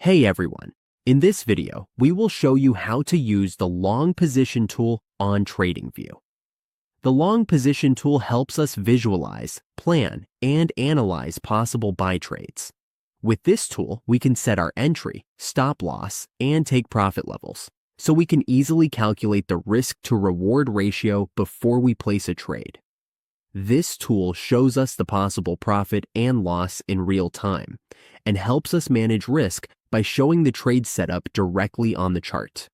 Hey everyone! In this video, we will show you how to use the long position tool on Tradingview. The long position tool helps us visualize, plan, and analyze possible buy trades. With this tool, we can set our entry, stop loss, and take profit levels, so we can easily calculate the risk to reward ratio before we place a trade. This tool shows us the possible profit and loss in real time and helps us manage risk by showing the trade setup directly on the chart.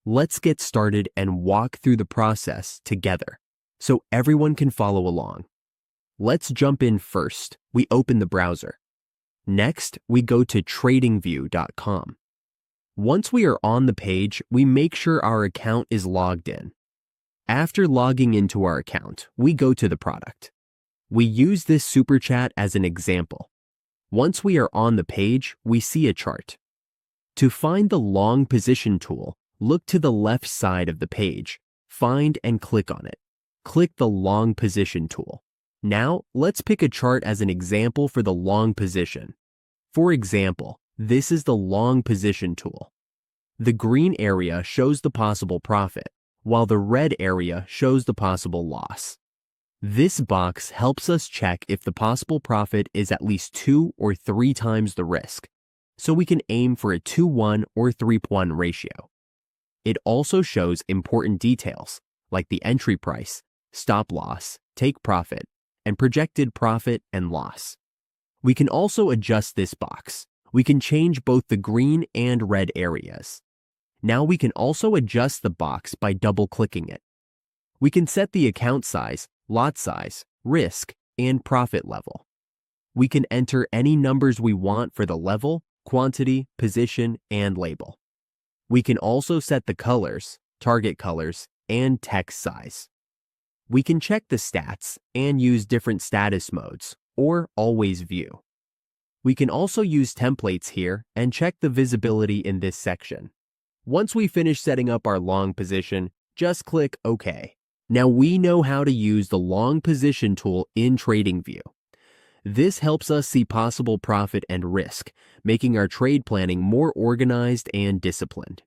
Let's get started and walk through the process together so everyone can follow along. Let's jump in first. We open the browser. Next, we go to tradingview.com. Once we are on the page, we make sure our account is logged in. After logging into our account, we go to the product. We use this super chat as an example. Once we are on the page, we see a chart. To find the long position tool, look to the left side of the page, find and click on it. Click the long position tool. Now, let's pick a chart as an example for the long position. For example, this is the long position tool. The green area shows the possible profit, while the red area shows the possible loss. This box helps us check if the possible profit is at least 2 or 3 times the risk, so we can aim for a 2:1 or 3:1 ratio. It also shows important details like the entry price, stop loss, take profit, and projected profit and loss. We can also adjust this box. We can change both the green and red areas. Now we can also adjust the box by double-clicking it. We can set the account size, lot size, risk, and profit level. We can enter any numbers we want for the level, quantity, position, and label. We can also set the colors, target colors, and text size. We can check the stats and use different status modes, or always view. We can also use templates here and check the visibility in this section. Once we finish setting up our long position, just click OK. Now we know how to use the long position tool in Tradingview. This helps us see possible profit and risk, making our trade planning more organized and disciplined.